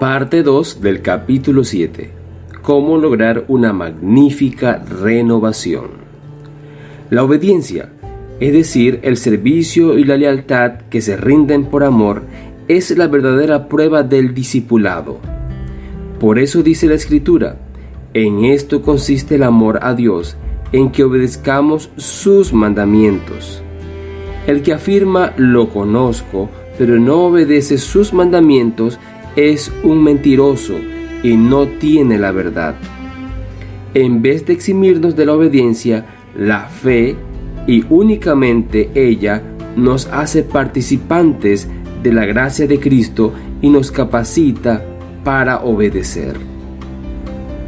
Parte 2 del capítulo 7. Cómo lograr una magnífica renovación. La obediencia, es decir, el servicio y la lealtad que se rinden por amor, es la verdadera prueba del discipulado. Por eso dice la Escritura: en esto consiste el amor a Dios, en que obedezcamos sus mandamientos. El que afirma lo conozco, pero no obedece sus mandamientos, es un mentiroso y no tiene la verdad. En vez de eximirnos de la obediencia, la fe, y únicamente ella, nos hace participantes de la gracia de Cristo y nos capacita para obedecer.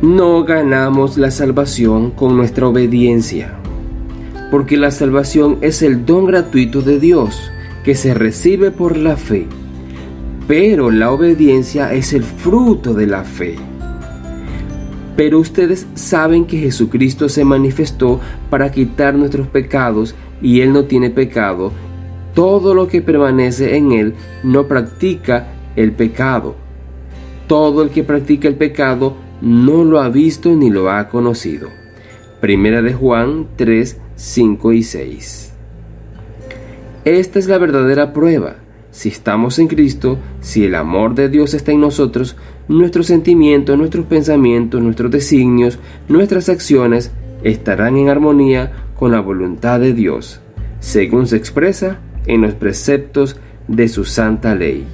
No ganamos la salvación con nuestra obediencia, porque la salvación es el don gratuito de Dios que se recibe por la fe. Pero la obediencia es el fruto de la fe. Pero ustedes saben que Jesucristo se manifestó para quitar nuestros pecados y Él no tiene pecado. Todo lo que permanece en Él no practica el pecado. Todo el que practica el pecado no lo ha visto ni lo ha conocido. Primera de Juan 3, 5 y 6. Esta es la verdadera prueba. Si estamos en Cristo, si el amor de Dios está en nosotros, nuestros sentimientos, nuestros pensamientos, nuestros designios, nuestras acciones estarán en armonía con la voluntad de Dios, según se expresa en los preceptos de su santa ley.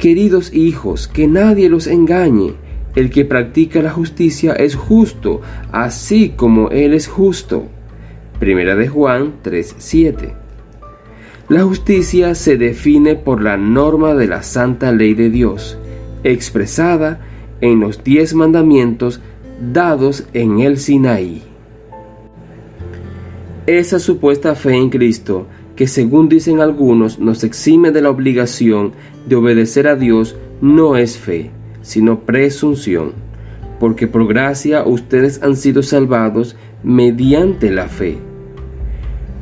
Queridos hijos, que nadie los engañe. El que practica la justicia es justo, así como Él es justo. Primera de Juan 3:7. La justicia se define por la norma de la santa ley de Dios, expresada en los 10 mandamientos dados en el Sinaí. Esa supuesta fe en Cristo, que según dicen algunos nos exime de la obligación de obedecer a Dios, no es fe, sino presunción, porque por gracia ustedes han sido salvados mediante la fe.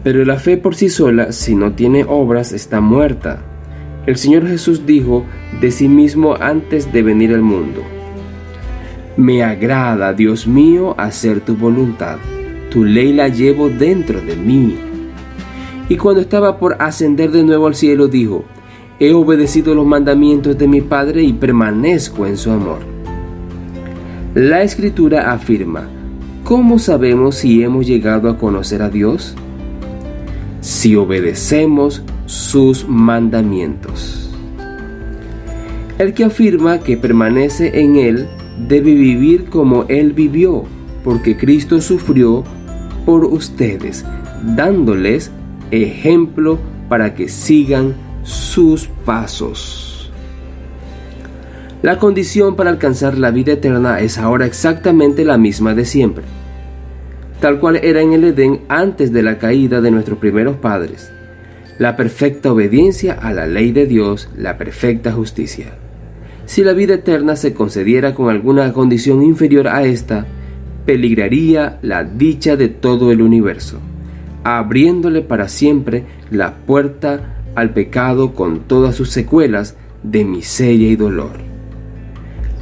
Pero la fe por sí sola, si no tiene obras, está muerta. El Señor Jesús dijo de sí mismo antes de venir al mundo: me agrada, Dios mío, hacer tu voluntad. Tu ley la llevo dentro de mí. Y cuando estaba por ascender de nuevo al cielo, dijo: he obedecido los mandamientos de mi Padre y permanezco en su amor. La Escritura afirma: ¿cómo sabemos si hemos llegado a conocer a Dios? Si obedecemos sus mandamientos. El que afirma que permanece en Él debe vivir como Él vivió, porque Cristo sufrió por ustedes, dándoles ejemplo para que sigan sus pasos. La condición para alcanzar la vida eterna es ahora exactamente la misma de siempre, tal cual era en el Edén antes de la caída de nuestros primeros padres: la perfecta obediencia a la ley de Dios, la perfecta justicia. Si la vida eterna se concediera con alguna condición inferior a esta, peligraría la dicha de todo el universo, abriéndole para siempre la puerta al pecado con todas sus secuelas de miseria y dolor.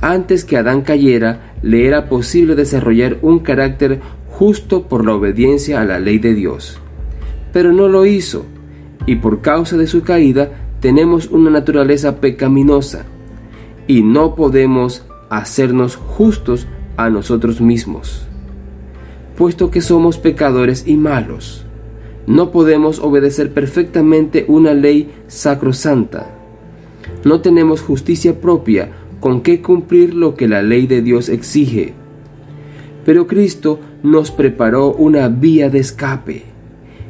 Antes que Adán cayera, le era posible desarrollar un carácter justo por la obediencia a la ley de Dios. Pero no lo hizo, y por causa de su caída tenemos una naturaleza pecaminosa, y no podemos hacernos justos a nosotros mismos, puesto que somos pecadores y malos. No podemos obedecer perfectamente una ley sacrosanta. No tenemos justicia propia con que cumplir lo que la ley de Dios exige. Pero Cristo nos preparó una vía de escape.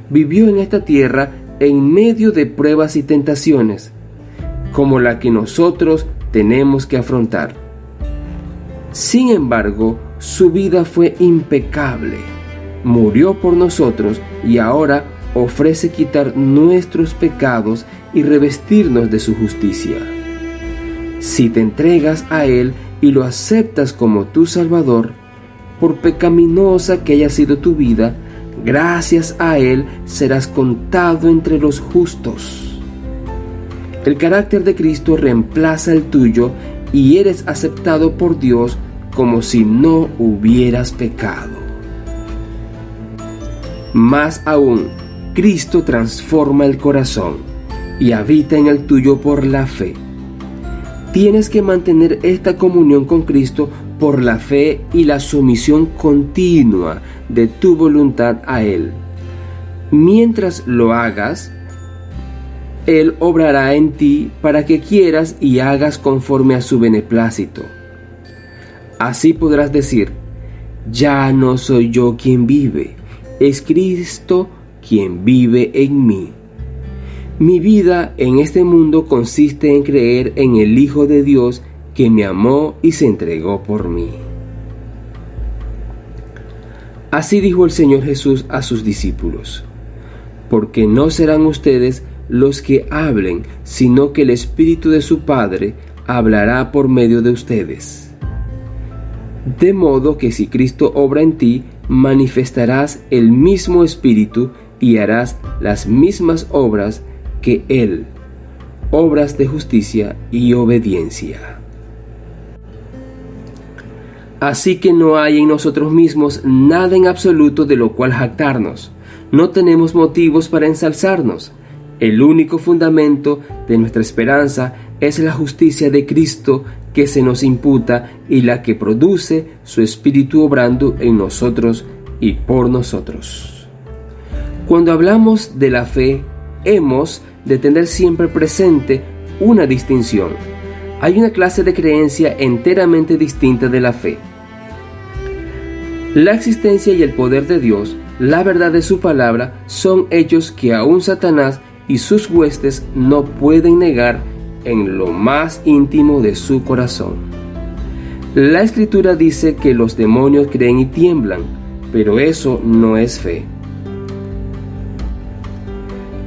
Vivió en esta tierra en medio de pruebas y tentaciones, como la que nosotros tenemos que afrontar. Sin embargo, su vida fue impecable. Murió por nosotros y ahora ofrece quitar nuestros pecados y revestirnos de su justicia. Si te entregas a Él y lo aceptas como tu Salvador, por pecaminosa que haya sido tu vida, gracias a Él serás contado entre los justos. El carácter de Cristo reemplaza el tuyo y eres aceptado por Dios como si no hubieras pecado. Más aún, Cristo transforma el corazón y habita en el tuyo por la fe. Tienes que mantener esta comunión con Cristo por la fe y la sumisión continua de tu voluntad a Él. Mientras lo hagas, Él obrará en ti para que quieras y hagas conforme a su beneplácito. Así podrás decir: ya no soy yo quien vive, es Cristo quien vive en mí. Mi vida en este mundo consiste en creer en el Hijo de Dios que me amó y se entregó por mí. Así dijo el Señor Jesús a sus discípulos: porque no serán ustedes los que hablen, sino que el Espíritu de su Padre hablará por medio de ustedes. De modo que si Cristo obra en ti, manifestarás el mismo Espíritu y harás las mismas obras que Él, obras de justicia y obediencia. Así que no hay en nosotros mismos nada en absoluto de lo cual jactarnos. No tenemos motivos para ensalzarnos. El único fundamento de nuestra esperanza es la justicia de Cristo que se nos imputa y la que produce su Espíritu obrando en nosotros y por nosotros. Cuando hablamos de la fe, hemos de tener siempre presente una distinción. Hay una clase de creencia enteramente distinta de la fe. La existencia y el poder de Dios, la verdad de su palabra, son hechos que aún Satanás y sus huestes no pueden negar en lo más íntimo de su corazón. La Escritura dice que los demonios creen y tiemblan, pero eso no es fe.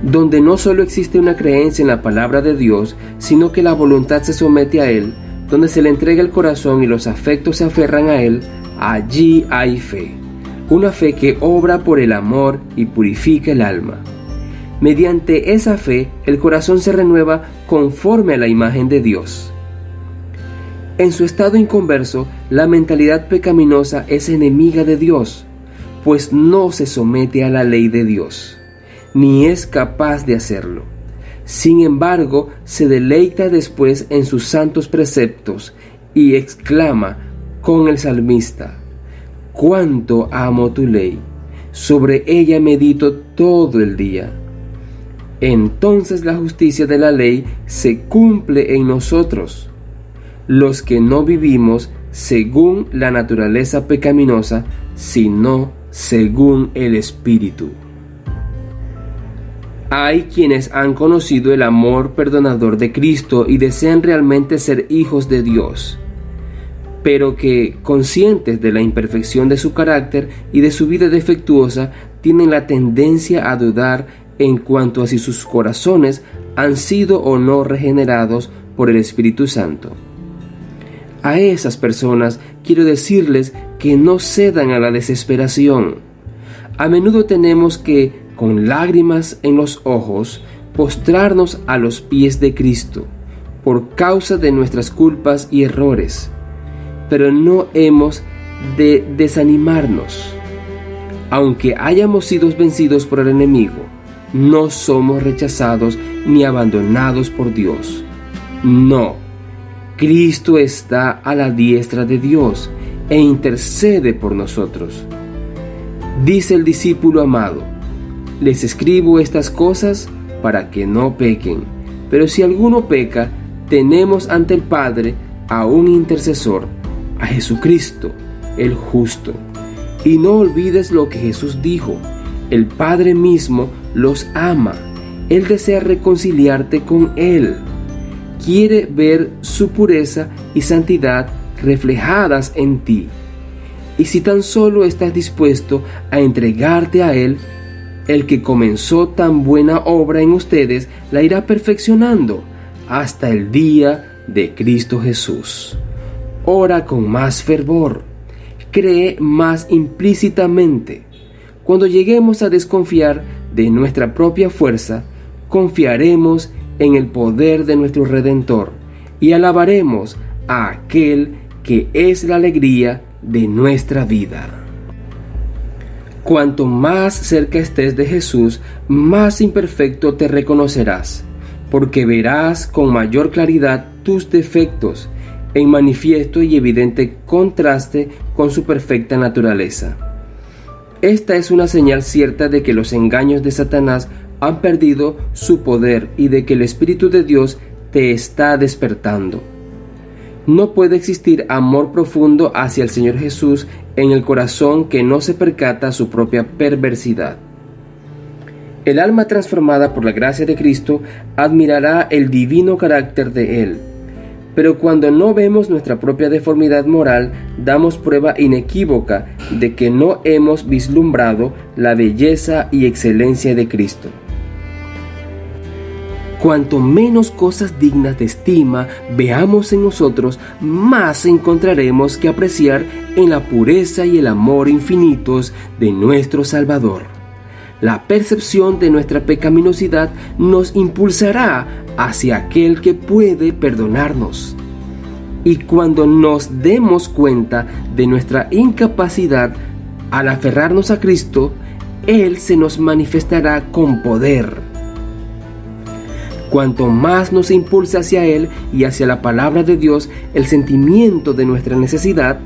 Donde no solo existe una creencia en la palabra de Dios, sino que la voluntad se somete a Él, donde se le entrega el corazón y los afectos se aferran a Él, allí hay fe. Una fe que obra por el amor y purifica el alma. Mediante esa fe, el corazón se renueva conforme a la imagen de Dios. En su estado inconverso, la mentalidad pecaminosa es enemiga de Dios, pues no se somete a la ley de Dios, ni es capaz de hacerlo. Sin embargo, se deleita después en sus santos preceptos y exclama con el salmista: «Cuánto amo tu ley, sobre ella medito todo el día». Entonces la justicia de la ley se cumple en nosotros, los que no vivimos según la naturaleza pecaminosa, sino según el Espíritu. Hay quienes han conocido el amor perdonador de Cristo y desean realmente ser hijos de Dios, pero que, conscientes de la imperfección de su carácter y de su vida defectuosa, tienen la tendencia a dudar en cuanto a si sus corazones han sido o no regenerados por el Espíritu Santo. A esas personas quiero decirles que no cedan a la desesperación. A menudo tenemos que, con lágrimas en los ojos, postrarnos a los pies de Cristo por causa de nuestras culpas y errores. Pero no hemos de desanimarnos. Aunque hayamos sido vencidos por el enemigo, no somos rechazados ni abandonados por Dios. No, Cristo está a la diestra de Dios e intercede por nosotros. Dice el discípulo amado: les escribo estas cosas para que no pequen. Pero si alguno peca, tenemos ante el Padre a un intercesor, a Jesucristo, el justo. Y no olvides lo que Jesús dijo: el Padre mismo los ama. Él desea reconciliarte con Él. Quiere ver su pureza y santidad reflejadas en ti. Y si tan solo estás dispuesto a entregarte a Él, el que comenzó tan buena obra en ustedes la irá perfeccionando hasta el día de Cristo Jesús. Ora con más fervor. Cree más implícitamente. Cuando lleguemos a desconfiar de nuestra propia fuerza, confiaremos en el poder de nuestro Redentor y alabaremos a aquel que es la alegría de nuestra vida. Cuanto más cerca estés de Jesús, más imperfecto te reconocerás, porque verás con mayor claridad tus defectos, en manifiesto y evidente contraste con su perfecta naturaleza. Esta es una señal cierta de que los engaños de Satanás han perdido su poder y de que el Espíritu de Dios te está despertando. No puede existir amor profundo hacia el Señor Jesús en el corazón que no se percata su propia perversidad. El alma transformada por la gracia de Cristo admirará el divino carácter de Él. Pero cuando no vemos nuestra propia deformidad moral, damos prueba inequívoca de que no hemos vislumbrado la belleza y excelencia de Cristo. Cuanto menos cosas dignas de estima veamos en nosotros, más encontraremos que apreciar en la pureza y el amor infinitos de nuestro Salvador. La percepción de nuestra pecaminosidad nos impulsará hacia aquel que puede perdonarnos. Y cuando nos demos cuenta de nuestra incapacidad al aferrarnos a Cristo, Él se nos manifestará con poder. Cuanto más nos impulse hacia Él y hacia la palabra de Dios el sentimiento de nuestra necesidad,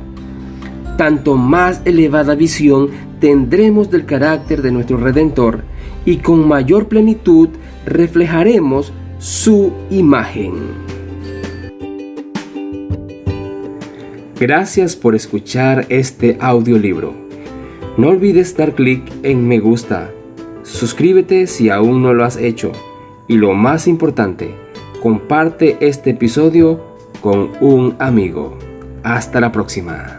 tanto más elevada visión tendremos del carácter de nuestro Redentor y con mayor plenitud reflejaremos su imagen. Gracias por escuchar este audiolibro. No olvides dar clic en me gusta. Suscríbete si aún no lo has hecho. Y lo más importante, comparte este episodio con un amigo. Hasta la próxima.